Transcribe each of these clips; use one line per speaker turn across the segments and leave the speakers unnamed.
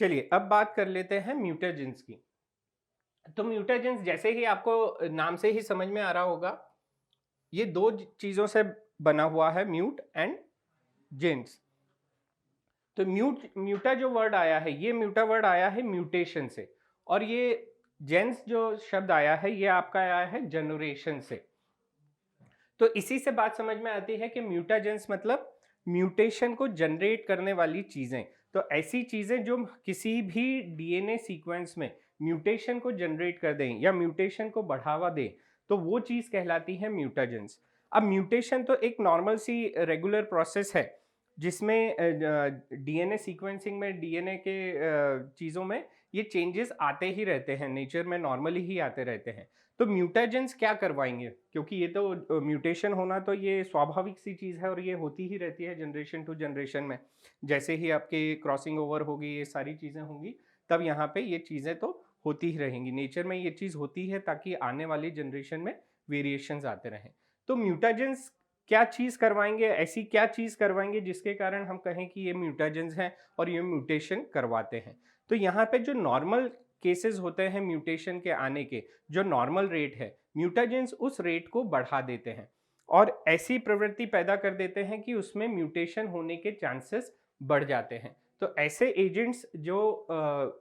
चलिए अब बात कर लेते हैं म्यूटेजेंस की। तो म्यूटेजेंस जैसे ही आपको नाम से ही समझ में आ रहा होगा, ये 2 चीज़ों से बना हुआ है, म्यूट एंड जेन्स। तो म्यूटा जो वर्ड आया है, ये म्यूटा वर्ड आया है म्यूटेशन से, और ये जेन्स जो शब्द आया है, ये आपका आया है जनरेशन से। तो इसी से बात समझ में आती है कि म्यूटाजेंस मतलब म्यूटेशन को जनरेट करने वाली चीजें। तो ऐसी चीजें जो किसी भी डीएनए सीक्वेंस में म्यूटेशन को जनरेट कर दें या म्यूटेशन को बढ़ावा दें, तो वो चीज कहलाती है म्यूटाजेंस। अब म्यूटेशन तो एक नॉर्मल सी रेगुलर प्रोसेस है, जिसमें डीएनए सीक्वेंसिंग में डीएनए के चीज़ों में ये चेंजेस आते ही रहते हैं, नेचर में नॉर्मली ही आते रहते हैं। तो म्यूटेजेंस क्या करवाएंगे, क्योंकि ये तो म्यूटेशन होना तो ये स्वाभाविक सी चीज़ है और ये होती ही रहती है जनरेशन टू जनरेशन में। जैसे ही आपकी क्रॉसिंग ओवर होगी, ये सारी चीज़ें होंगी, तब यहाँ पे ये चीज़ें तो होती ही रहेंगी, नेचर में ये चीज़ होती है ताकि आने वाली जनरेशन में वेरिएशंस आते रहें। तो म्यूटेजेंस क्या चीज़ करवाएंगे, ऐसी क्या चीज़ करवाएंगे जिसके कारण हम कहें कि ये म्यूटेजेंस हैं और ये म्यूटेशन करवाते हैं। तो यहाँ पे जो नॉर्मल केसेस होते हैं म्यूटेशन के आने के, जो नॉर्मल रेट है, म्यूटेजेंस उस रेट को बढ़ा देते हैं और ऐसी प्रवृत्ति पैदा कर देते हैं कि उसमें म्यूटेशन होने के चांसेस बढ़ जाते हैं। तो ऐसे एजेंट्स जो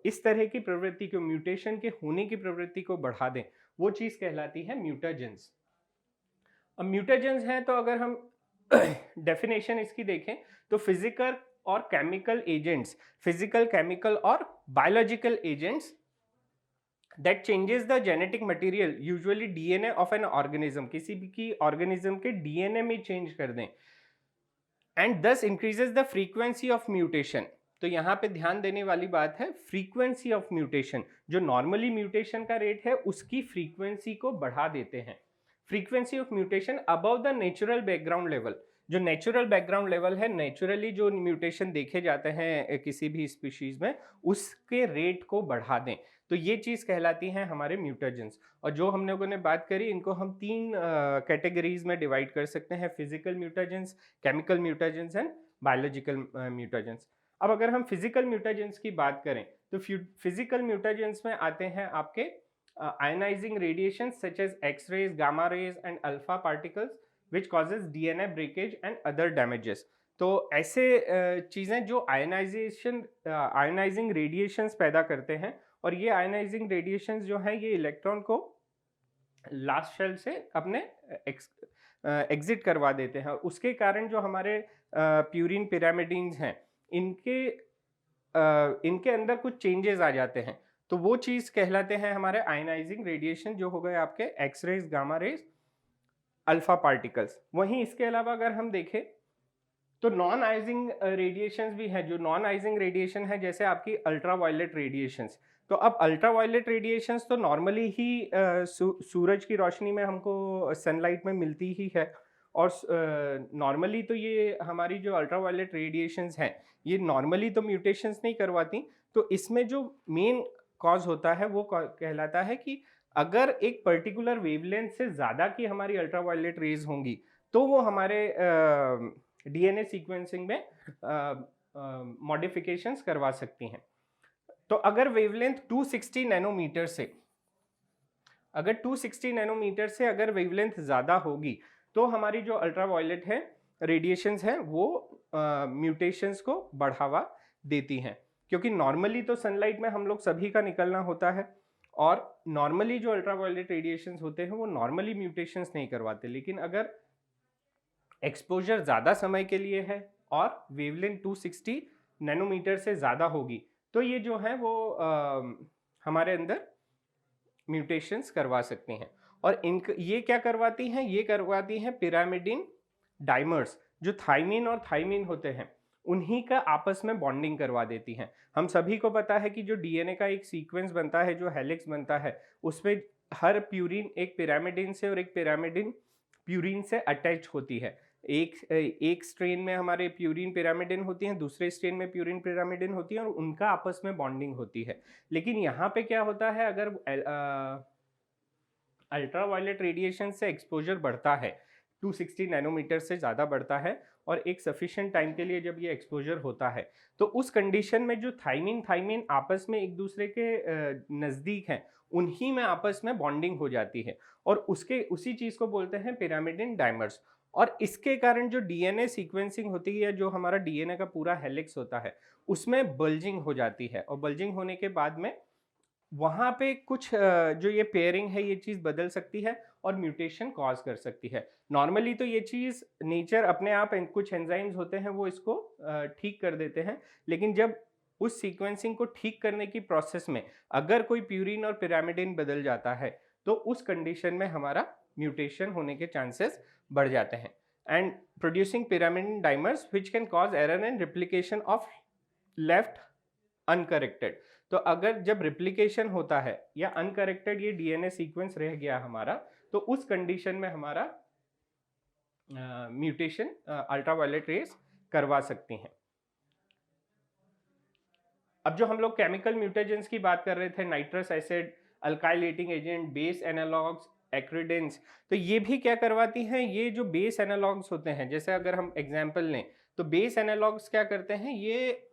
इस तरह की प्रवृत्ति को, म्यूटेशन के होने की प्रवृत्ति को बढ़ा दें, वो चीज़ कहलाती है म्यूटेजेंस। अब म्यूटेजेंस हैं तो अगर हम डेफिनेशन इसकी देखें, तो फिजिकल और केमिकल एजेंट्स, फिजिकल, केमिकल और biological agents that changes the genetic material, usually DNA of an organism, किसी भी की ऑर्गेनिज्म के डीएनए में चेंज कर दें, एंड दस increases the frequency of mutation. तो यहाँ पे ध्यान देने वाली बात है फ्रीक्वेंसी ऑफ म्यूटेशन, जो नॉर्मली म्यूटेशन का रेट है उसकी फ्रीक्वेंसी को बढ़ा देते हैं। Frequency of mutation above the natural background level, जो नेचुरल बैकग्राउंड लेवल है, नेचुरली जो म्यूटेशन देखे जाते हैं किसी भी स्पीशीज में, उसके रेट को बढ़ा दें, तो ये चीज कहलाती है हमारे म्यूटेजेंस। और जो हम लोगों ने बात करी, इनको हम 3 कैटेगरीज में डिवाइड कर सकते हैं, physical mutagens, chemical mutagens and biological mutagens. अब अगर हम फिजिकल म्यूटेजेंस की बात करें, तो फिजिकल म्यूटेजेंस में आते हैं आपके ionizing radiations such as X-rays, gamma rays and alpha particles which causes DNA breakage and other damages। तो ऐसे चीज़ें जो आयनाइजिंग रेडिएशंस पैदा करते हैं, और ये आयनाइजिंग रेडिएशंस जो हैं ये इलेक्ट्रॉन को लास्ट शेल से अपने एग्जिट करवा देते हैं, और उसके कारण जो हमारे प्यूरिन पिरामिडीन्स हैं, इनके अंदर कुछ चेंजेस आ जाते हैं। तो वो चीज़ कहलाते हैं हमारे आयनाइजिंग रेडिएशन, जो हो गए आपके X-rays, gamma rays, alpha particles. वहीं इसके अलावा अगर हम देखें तो नॉन आइजिंग रेडिएशंस भी हैं। जो नॉन आइजिंग रेडिएशन है, जैसे आपकी अल्ट्रावायलेट रेडिएशंस। तो अब अल्ट्रावायलेट रेडिएशंस तो नॉर्मली ही सूरज की रोशनी में हमको सनलाइट में मिलती ही है, और नॉर्मली तो ये हमारी जो अल्ट्रावायलेट रेडिएशंस हैं, ये नॉर्मली तो म्यूटेशंस नहीं करवाती। तो इसमें जो मेन कॉज होता है वो कहलाता है कि अगर एक पर्टिकुलर वेवलेंथ से ज़्यादा की हमारी अल्ट्रावायलेट रेज होंगी, तो वो हमारे डीएनए सीक्वेंसिंग में मॉडिफिकेशंस करवा सकती हैं। तो अगर वेवलेंथ 260 नैनोमीटर से, अगर 260 नैनोमीटर से अगर वेवलेंथ ज़्यादा होगी, तो हमारी जो अल्ट्रावायलेट है रेडिएशंस हैं वो म्यूटेशंस को बढ़ावा देती हैं। क्योंकि नॉर्मली तो सनलाइट में हम लोग सभी का निकलना होता है, और नॉर्मली जो अल्ट्रावायलेट रेडिएशंस होते हैं वो नॉर्मली म्यूटेशंस नहीं करवाते, लेकिन अगर एक्सपोजर ज़्यादा समय के लिए है और वेवलेंथ 260 नैनोमीटर से ज़्यादा होगी, तो ये जो है वो हमारे अंदर म्यूटेशंस करवा सकते हैं। और ये क्या करवाती हैं, ये करवाती हैं पिरामिडिन डाइमर्स, जो थाइमिन और थाइमिन होते हैं, उन्हीं का आपस में बॉन्डिंग करवा देती हैं। हम सभी को पता है कि जो डीएनए का एक सीक्वेंस बनता है, जो हेलिक्स बनता है, उसमें हर प्यूरिन एक पिरामिडिन से और एक पिरामिडिन प्यूरिन से अटैच होती है। एक स्ट्रेन में हमारे प्यूरिन पिरामिडिन होती हैं, दूसरे स्ट्रेन में प्यूरिन पिरामिडिन होती है, और उनका आपस में बॉन्डिंग होती है। लेकिन यहाँ पे क्या होता है, अगर अल्ट्रावायलेट रेडिएशन से एक्सपोजर बढ़ता है, 260 नैनोमीटर से ज़्यादा बढ़ता है, और एक सफिशिएंट टाइम के लिए जब ये एक्सपोजर होता है, तो उस कंडीशन में जो थाइमिन आपस में एक दूसरे के नज़दीक हैं, उन्हीं में आपस में बॉन्डिंग हो जाती है और उसी चीज़ को बोलते हैं पिरामिडिन डाइमर्स। और इसके कारण जो डीएनए सीक्वेंसिंग होती है, या जो हमारा डीएनए का पूरा हेलिक्स होता है, उसमें बल्जिंग हो जाती है और बल्जिंग होने के बाद में वहाँ पे कुछ जो ये पेयरिंग है, ये चीज़ बदल सकती है और म्यूटेशन कॉज़ कर सकती है। नॉर्मली तो ये चीज़ नेचर अपने आप कुछ एंजाइम्स होते हैं वो इसको ठीक कर देते हैं, लेकिन जब उस सीक्वेंसिंग को ठीक करने की प्रोसेस में अगर कोई प्यूरिन और पिरामिडिन बदल जाता है, तो उस कंडीशन में हमारा म्यूटेशन होने के चांसेस बढ़ जाते हैं। And producing pyrimidine dimers which can cause error in replication of left uncorrected. तो अगर जब रिप्लिकेशन होता है या अनकरेक्टेड ये डीएनए सीक्वेंस रह गया हमारा, तो उस कंडीशन में हमारा म्यूटेशन अल्ट्रावायलेट रेज करवा सकती हैं। अब जो हम लोग केमिकल म्यूटेजेंस की बात कर रहे थे, nitrous acid, alkylating agent, base analogues, acridines, तो ये भी क्या करवाती हैं, ये जो बेस एनालॉग्स होते हैं, जैसे अगर हम एग्जांपल लें तो बेस एनालॉग्स क्या करते हैं, ये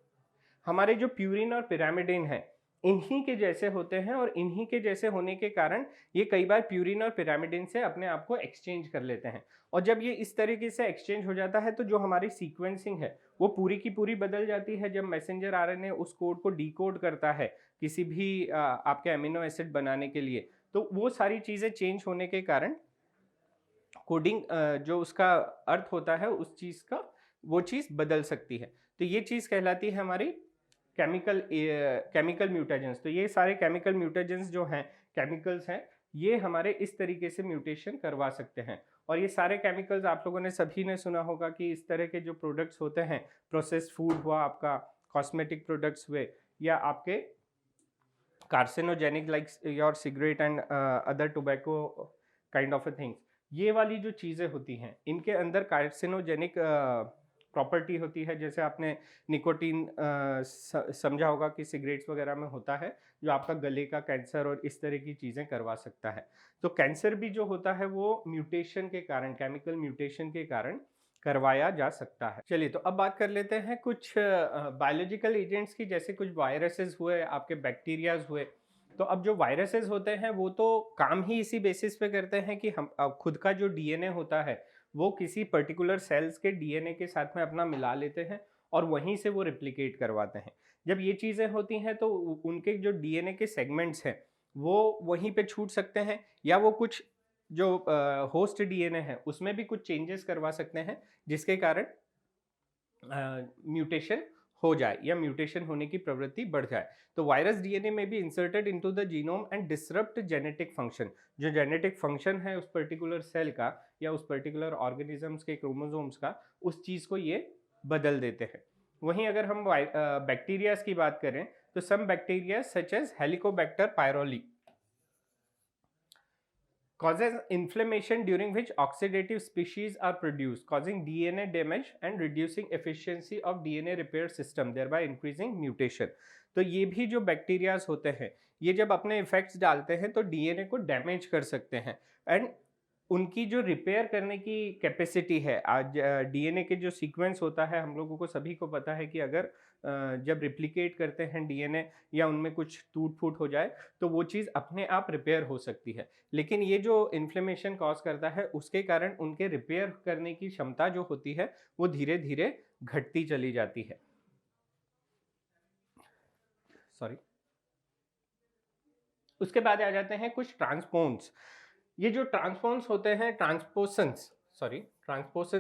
हमारे जो प्यूरिन और पिरामिडिन है इन्हीं के जैसे होते हैं और इन्हीं के जैसे होने के कारण ये कई बार प्यूरिन और पिरामिडिन से अपने आप को एक्सचेंज कर लेते हैं। और जब ये इस तरीके से एक्सचेंज हो जाता है तो जो हमारी सीक्वेंसिंग है वो पूरी की पूरी बदल जाती है। जब मैसेंजर आरएनए उस कोड को डिकोड करता है किसी भी आपके अमीनो एसिड बनाने के लिए, तो वो सारी चीज़ें चेंज होने के कारण कोडिंग जो उसका अर्थ होता है उस चीज़ का, वो चीज़ बदल सकती है। तो ये चीज़ कहलाती है हमारी केमिकल म्यूटेजेंस। तो ये सारे केमिकल म्यूटेजेंस जो हैं, केमिकल्स हैं, ये हमारे इस तरीके से म्यूटेशन करवा सकते हैं। और ये सारे केमिकल्स आप लोगों ने सभी ने सुना होगा कि इस तरह के जो प्रोडक्ट्स होते हैं, प्रोसेस्ड फूड हुआ आपका, कॉस्मेटिक प्रोडक्ट्स हुए, या आपके carcinogenic like your cigarette and other tobacco kind of a things, ये वाली जो चीज़ें होती हैं इनके अंदर कार्सिनोजेनिक प्रॉपर्टी होती है। जैसे आपने निकोटीन समझा होगा कि सिगरेट्स वगैरह में होता है, जो आपका गले का कैंसर और इस तरह की चीज़ें करवा सकता है। तो कैंसर भी जो होता है वो म्यूटेशन के कारण, केमिकल म्यूटेशन के कारण करवाया जा सकता है। चलिए, तो अब बात कर लेते हैं कुछ बायोलॉजिकल एजेंट्स की, जैसे कुछ वायरसेस हुए, आपके बैक्टीरियाज हुए। तो अब जो वायरसेस होते हैं वो तो काम ही इसी बेसिस पे करते हैं कि हम खुद का जो डीएनए होता है वो किसी पर्टिकुलर सेल्स के डीएनए के साथ में अपना मिला लेते हैं और वहीं से वो रिप्लिकेट करवाते हैं। जब ये चीज़ें होती हैं तो उनके जो डीएनए के सेगमेंट्स हैं वो वहीं पे छूट सकते हैं, या वो कुछ जो होस्ट डीएनए है उसमें भी कुछ चेंजेस करवा सकते हैं, जिसके कारण म्यूटेशन हो जाए या म्यूटेशन होने की प्रवृत्ति बढ़ जाए। तो वायरस डीएनए में भी inserted into the genome and disrupt genetic function. जो जेनेटिक फंक्शन है उस पर्टिकुलर सेल का या उस पर्टिकुलर ऑर्गेनिजम्स के क्रोमोसोम्स का, उस चीज़ को ये बदल देते हैं। वहीं अगर हम बैक्टीरियाज की बात करें तो some bacteria such as Helicobacter pylori causes inflammation during which oxidative species are produced, causing DNA damage and reducing efficiency of DNA repair system, thereby increasing mutation। तो ये भी जो बैक्टीरियाज होते हैं ये जब अपने इफेक्ट्स डालते हैं तो डीएनए को डैमेज कर सकते हैं, एंड उनकी जो रिपेयर करने की कैपेसिटी है, आज डीएनए के जो सीक्वेंस होता है हम लोगों को सभी को पता है कि अगर जब रिप्लिकेट करते हैं डीएनए या उनमें कुछ टूट फूट हो जाए तो वो चीज़ अपने आप रिपेयर हो सकती है। लेकिन ये जो इन्फ्लेमेशन कॉज करता है उसके कारण उनके रिपेयर करने की क्षमता जो होती है वो धीरे धीरे घटती चली जाती है। सॉरी। उसके बाद आ जाते हैं कुछ ट्रांसपोन्स। ये जो ट्रांसपोन्स होते हैं, ट्रांसपोसन्स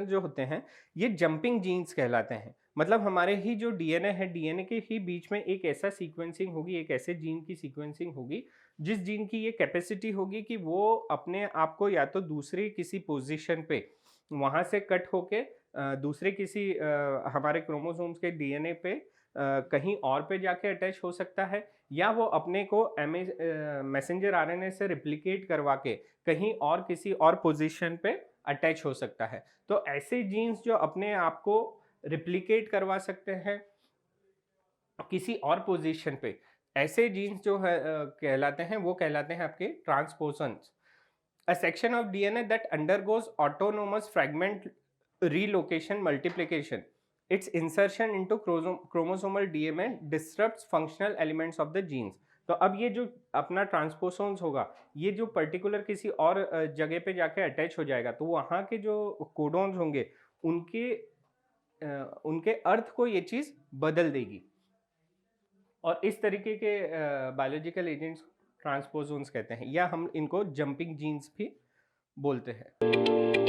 जो होते हैं ये जंपिंग जीन्स कहलाते हैं। मतलब हमारे ही जो डीएनए है, डीएनए के ही बीच में एक ऐसा सीक्वेंसिंग होगी, एक ऐसे जीन की सीक्वेंसिंग होगी जिस जीन की ये कैपेसिटी होगी कि वो अपने आप को या तो दूसरी किसी पोजीशन पे वहाँ से कट होके दूसरे किसी हमारे क्रोमोसोम्स के डीएनए पे कहीं और पे जाके अटैच हो सकता है, या वो अपने को मैसेंजर आरएनए से रिप्लिकेट करवा के कहीं और किसी और पोजीशन पे अटैच हो सकता है। तो ऐसे जीन्स जो अपने आप को रिप्लिकेट करवा सकते हैं किसी और पोजीशन पे, ऐसे जीन्स जो है कहलाते हैं, वो कहलाते हैं आपके transposons. A section of DNA that undergoes autonomous fragment relocation, multiplication, its insertion into chromosomal DNA disrupts functional elements of the genes. तो अब ये जो अपना ट्रांसपोसोन्स होगा, ये जो पर्टिकुलर किसी और जगह पे जाके अटैच हो जाएगा, तो वहाँ के जो कोडोन्स होंगे उनके अर्थ को ये चीज़ बदल देगी। और इस तरीके के बायोलॉजिकल एजेंट्स ट्रांसपोसोन्स कहते हैं, या हम इनको जंपिंग जीन्स भी बोलते हैं।